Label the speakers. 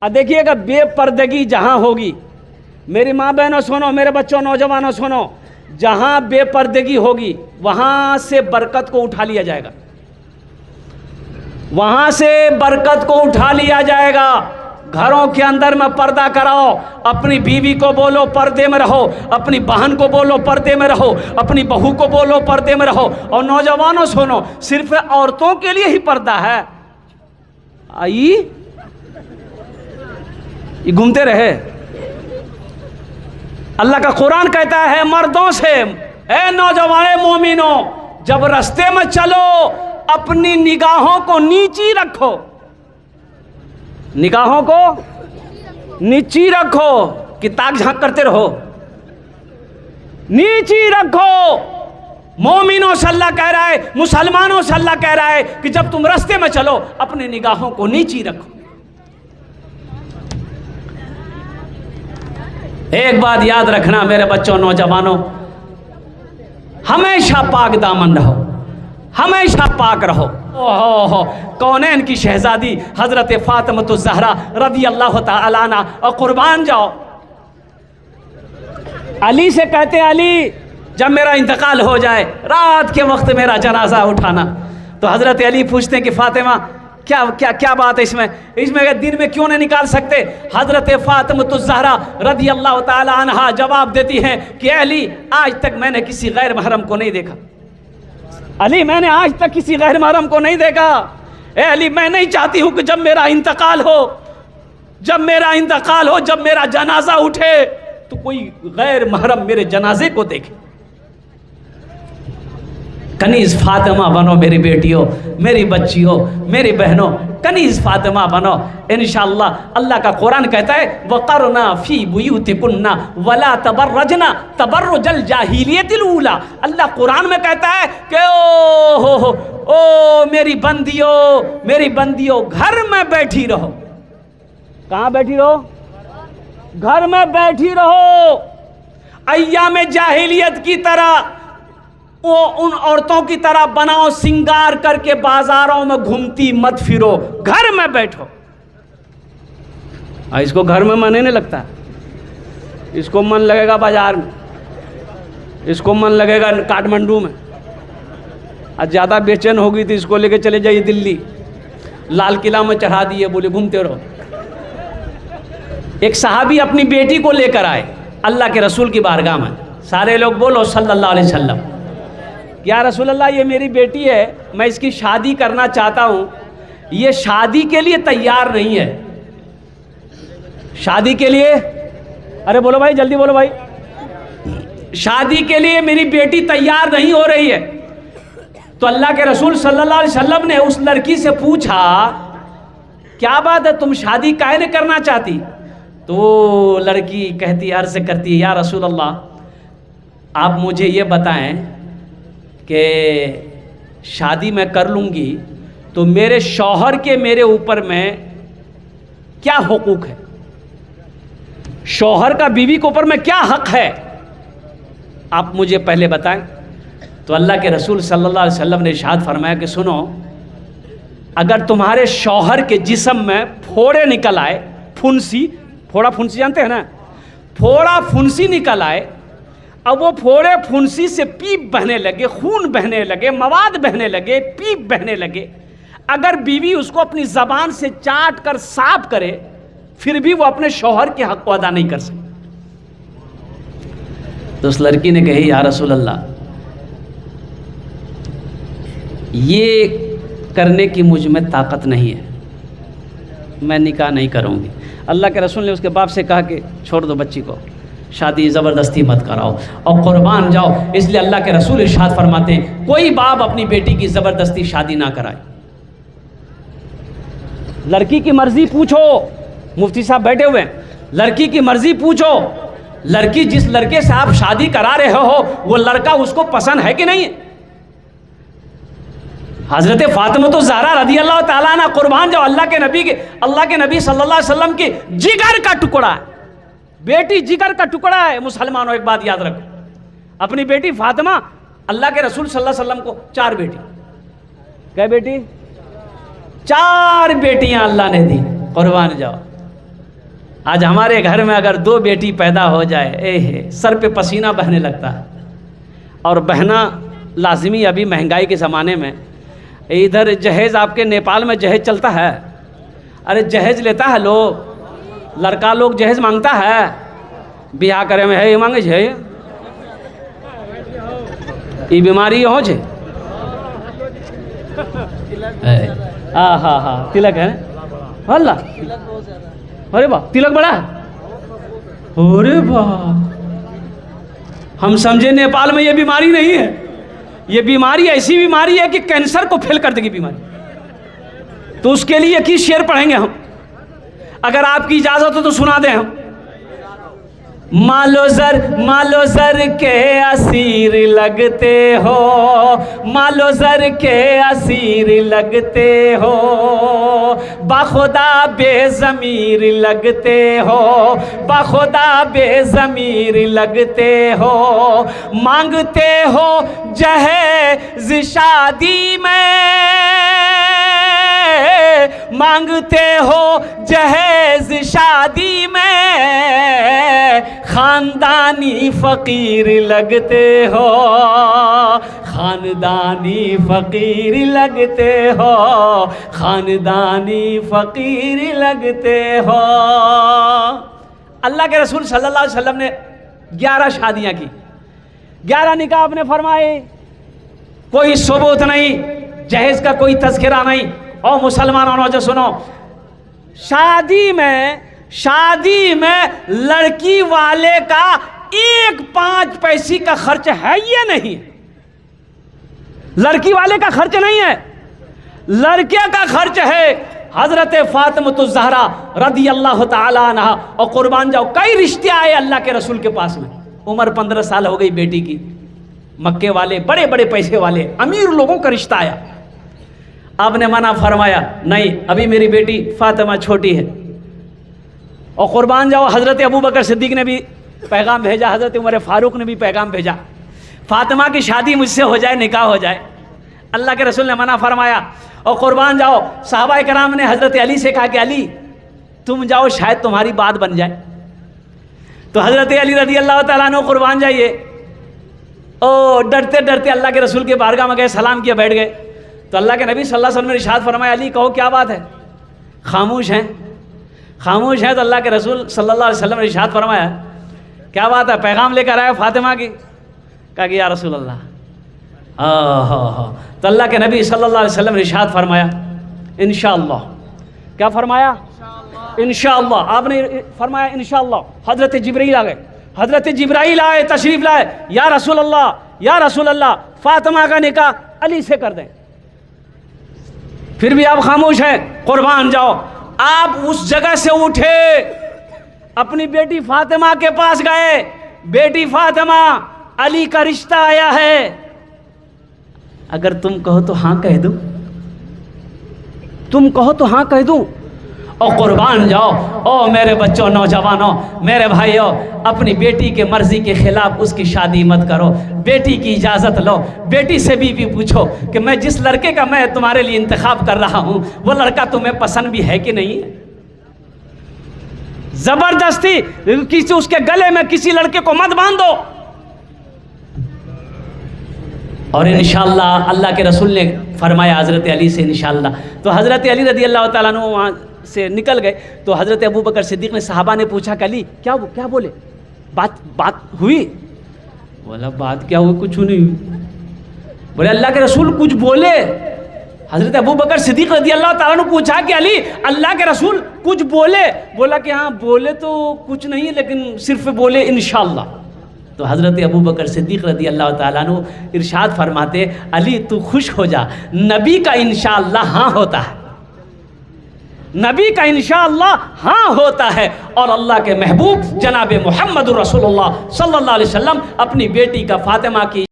Speaker 1: अब देखिएगा, बेपर्दगी जहां होगी, मेरी माँ बहनों सुनो, मेरे बच्चों नौजवानों सुनो, जहां बेपर्दगी होगी वहां से बरकत को उठा लिया जाएगा, वहां से बरकत को उठा लिया जाएगा। घरों के अंदर में पर्दा कराओ, अपनी बीवी को बोलो पर्दे में रहो, अपनी बहन को बोलो पर्दे में रहो, अपनी बहू को बोलो पर्दे में रहो। और नौजवानों सुनो, सिर्फ औरतों के लिए ही पर्दा है। आई ये घूमते रहे। अल्लाह का कुरान कहता है मर्दों से, ए नौजवान मोमिनों, जब रास्ते में चलो अपनी निगाहों को नीची रखो, निगाहों को नीची रखो कि ताक झांक करते रहो, नीची रखो। मोमिनों से अल्लाह कह रहा है, मुसलमानों से अल्लाह कह रहा है कि जब तुम रास्ते में चलो अपनी निगाहों को नीची रखो। एक बात याद रखना मेरे बच्चों नौजवानों, हमेशा पाक दामन रहो, हमेशा पाक रहो। ओहो, कौनैन की शहजादी हजरत फातिमा ज़हरा रज़ी अल्लाह तआला अन्हा, और कुर्बान जाओ। अली से कहते, अली जब मेरा इंतकाल हो जाए, रात के वक्त मेरा जनाजा उठाना, तो हजरत अली पूछते हैं कि फातिमा क्या क्या क्या बात है इसमें दिन में क्यों नहीं निकाल सकते? हजरत फातिमा ज़हरा रज़ी अल्लाह तआला अन्हा जवाब देती हैं कि अली, आज तक मैंने किसी गैर महरम को नहीं देखा। अली, मैंने आज तक किसी गैर महरम को नहीं देखा। ए अली, मैं नहीं चाहती हूं कि जब मेरा इंतकाल हो, जब मेरा इंतकाल हो, जब मेरा जनाजा उठे, तो कोई गैर महरम मेरे जनाजे को देखे। कनीज़ फातिमा बनो मेरी बेटियों, मेरी बच्चियों, मेरी बहनों, कनीज़ फातिमा बनो इंशाअल्लाह। अल्लाह का कुरान कहता है वक़रना फ़ी बुयूतिकुन्ना वला तबर्रजना तबर्रुजल जाहिलियतिल ऊला। अल्लाह कुरान में कहता है कि ओ मेरी बंदियों, मेरी बंदियों, घर में बैठी रहो। कहाँ बैठी रहो? घर में बैठी रहो। अय्याम जाहिलियत की तरह वो उन औरतों की तरह बनाओ सिंगार करके बाजारों में घूमती मत फिरो, घर में बैठो। इसको घर में मन नहीं लगता, इसको मन लगेगा बाजार में, इसको मन लगेगा काठमांडू में। आज ज़्यादा बेचैन होगी तो इसको लेके चले जाइए दिल्ली, लाल किला में चढ़ा दिए, बोले घूमते रहो। एक सहाबी अपनी बेटी को लेकर आए अल्लाह के रसूल की बारगाह में। सारे लोग बोलो सल्लल्लाहु अलैहि वसल्लम, या रसूल अल्लाह, ये मेरी बेटी है, मैं इसकी शादी करना चाहता हूँ, ये शादी के लिए तैयार नहीं है। शादी के लिए, अरे बोलो भाई, जल्दी बोलो भाई, शादी के लिए मेरी बेटी तैयार नहीं हो रही है। तो अल्लाह के रसूल सल्लल्लाहु अलैहि वसल्लम ने उस लड़की से पूछा, क्या बात है, तुम शादी काहे नहीं करना चाहती? तो लड़की कहती, अर्ज़ करती है, या रसूल अल्लाह, आप मुझे ये बताएं कि शादी मैं कर लूँगी तो मेरे शौहर के मेरे ऊपर में क्या हुकूक है, शौहर का बीवी के ऊपर में क्या हक है, आप मुझे पहले बताएं। तो अल्लाह के रसूल सल्लल्लाहु अलैहि वसल्लम ने इरशाद फरमाया कि सुनो, अगर तुम्हारे शौहर के जिस्म में फोड़े निकल आए, फुंसी, फोड़ा फुंसी जानते हैं ना, फोड़ा फुंसी निकल आए, अब वो फोड़े फुंसी से पीप बहने लगे, खून बहने लगे, मवाद बहने लगे, पीप बहने लगे, अगर बीवी उसको अपनी ज़बान से चाट कर साफ करे, फिर भी वो अपने शौहर के हक को अदा नहीं कर सकती। तो उस लड़की ने कही, या रसूल अल्लाह, ये करने की मुझ में ताकत नहीं है, मैं निकाह नहीं करूँगी। अल्लाह के रसूल ने उसके बाप से कहा कि छोड़ दो बच्ची को, शादी ज़बरदस्ती मत कराओ और कुर्बान जाओ। इसलिए अल्लाह के रसूल इरशाद फरमाते हैं, कोई बाप अपनी बेटी की ज़बरदस्ती शादी ना कराए। लड़की की मर्जी पूछो, मुफ्ती साहब बैठे हुए हैं, लड़की की मर्जी पूछो, लड़की जिस लड़के से आप शादी करा रहे हो वो लड़का उसको पसंद है कि नहीं है? हजरत फातिमा तो ज़हरा रज़ी अल्लाह तआला अन्हा, कुर्बान जाओ, अल्लाह के नबी सल्लल्लाहु अलैहि वसल्लम की जिगर का टुकड़ा है, बेटी जिगर का टुकड़ा है। मुसलमानों एक बात याद रखो, अपनी बेटी फातिमा, अल्लाह के रसूल सल्लल्लाहु अलैहि वसल्लम को 4 बेटी, क्या बेटी? 4 बेटियां अल्लाह ने दी, कुर्बान जाओ। आज हमारे घर में अगर 2 बेटी पैदा हो जाए, सर पे पसीना बहने लगता है। और बहना लाजमी अभी महंगाई के ज़माने में। इधर जहेज़, आपके नेपाल में जहेज़ चलता है? अरे जहेज़ लेता है लोग, लड़का लोग जहेज़ मांगता है, बियाह करे में है ये मांगे छे, ये बीमारी हो छे। हाँ हाँ हाँ, तिलक है अल्लाह। अरे वाह, तिलक बड़ा है। अरे वाह, हम समझे नेपाल में ये बीमारी नहीं है। ये बीमारी ऐसी बीमारी है कि कैंसर को फेल कर देगी बीमारी। तो उसके लिए किस शेर पढ़ेंगे हम? अगर आपकी इजाजत हो तो सुना दें हम। मालो जर के असीर लगते हो, मालो जर के असीर लगते हो, बाखुदा बेज़मीर लगते हो, बाखुदा बेज़मीर लगते हो, मांगते हो जहेज़ शादी में, मांगते हो जहेज़ शादी में, खानदानी फ़कीर लगते हो, खानदानी फ़कीर लगते हो, खानदानी फ़कीर लगते हो। अल्लाह के रसूल सल्लल्लाहु अलैहि वसल्लम ने 11 शादियाँ की, 11 निकाह आपने फरमाए। कोई सबूत नहीं, जहेज़ का कोई तज़किरा नहीं। और मुसलमानों जो सुनो, शादी में लड़की वाले का 1 पैसे का खर्च है या नहीं? लड़की वाले का खर्च नहीं है, लड़के का खर्च है। हजरत फातिमा ज़हरा रदी अल्लाह ताला अन्हा, और कुर्बान जाओ, कई रिश्ते आए अल्लाह के रसूल के पास में। उम्र 15 साल हो गई बेटी की, मक्के वाले बड़े बड़े पैसे वाले अमीर लोगों का रिश्ता आया। आपने मना फरमाया, नहीं अभी मेरी बेटी फातिमा छोटी है। और कुर्बान जाओ, हज़रत अबू बकर सिद्दीक़ ने भी पैगाम भेजा, हज़रत उमर फ़ारूक ने भी पैगाम भेजा, फातिमा की शादी मुझसे हो जाए, निकाह हो जाए। अल्लाह के रसूल ने मना फरमाया। और कुर्बान जाओ, सहाबा कराम ने हज़रत अली से कहा कि अली तुम जाओ, शायद तुम्हारी बात बन जाए। तो हज़रत अली रज़ी अल्लाह तआला अन्हु कुर्बान जाइए, ओ डरते डरते अल्लाह के रसूल के बारगाह में गए, सलाम किया, बैठ गए। तो अल्लाह के नबी सल्लल्लाहु अलैहि वसल्लम ने इरशाद फरमाया, अली कहो क्या बात है? खामोश हैं, खामोश है। तो अल्लाह के रसूल सल्लल्लाहु अलैहि वसल्लम ने इरशाद फरमाया, क्या बात है? पैगाम लेकर आए फातिमा की? कहा कि या रसूल अल्लाह। तो अल्लाह के नबी सल्लल्लाहु अलैहि वसल्लम ने इरशाद फरमाया, इंशाअल्लाह। क्या फरमाया? इंशाअल्लाह। आपने फरमाया इंशाअल्लाह। हज़रत जिब्रील आ गए, हज़रत जिब्राइल आए, तशरीफ़ लाए, या रसूल अल्लाह, या रसूल अल्लाह, फातिमा का निकाह अली से कर दें। फिर भी आप खामोश हैं। कुर्बान जाओ, आप उस जगह से उठे, अपनी बेटी फातिमा के पास गए, बेटी फातिमा अली का रिश्ता आया है, अगर तुम कहो तो हाँ कह दूं, तुम कहो तो हाँ कह दूं। और कुर्बान जाओ, ओ मेरे बच्चों, नौजवानों, मेरे भाइयों, अपनी बेटी के मर्जी के खिलाफ उसकी शादी मत करो। बेटी की इजाज़त लो, बेटी से भी पूछो कि मैं जिस लड़के का मैं तुम्हारे लिए इंतखाब कर रहा हूँ, वो लड़का तुम्हें पसंद भी है कि नहीं है। जबरदस्ती किसी उसके गले में किसी लड़के को मत बांध दो। और इंशाअल्लाह अल्लाह के रसूल ने फरमाया हज़रत अली से इंशाअल्लाह। तो हज़रत अली रज़ी अल्लाह ताला अन्हु वहाँ से निकल गए। तो हज़रत अबू बकर सिद्दीक़ ने, सहाबा ने पूछा कि अली क्या बोले, बात हुई? बोला बात क्या हुई, कुछ नहीं हुई। बोले अल्लाह के रसूल कुछ बोले? हज़रत अबू बकर सिद्दीक़ रज़ी अल्लाह ताला अन्हु पूछा कि अली अल्लाह के रसूल कुछ बोले? बोला कि हाँ बोले तो कुछ नहीं, लेकिन सिर्फ बोले इंशाअल्लाह। तो हज़रत अबू बकर सिद्दीक़ रज़ी अल्लाह ताला अन्हु इरशाद फरमाते, अली तू खुश हो जा, नबी का इंशाअल्लाह हाँ होता है, नबी का इंशाअल्लाह हाँ होता है। और अल्लाह के महबूब जनाब मुहम्मद रसूलुल्लाह सल्लल्लाहु अलैहि वसल्लम अपनी बेटी का फातिमा की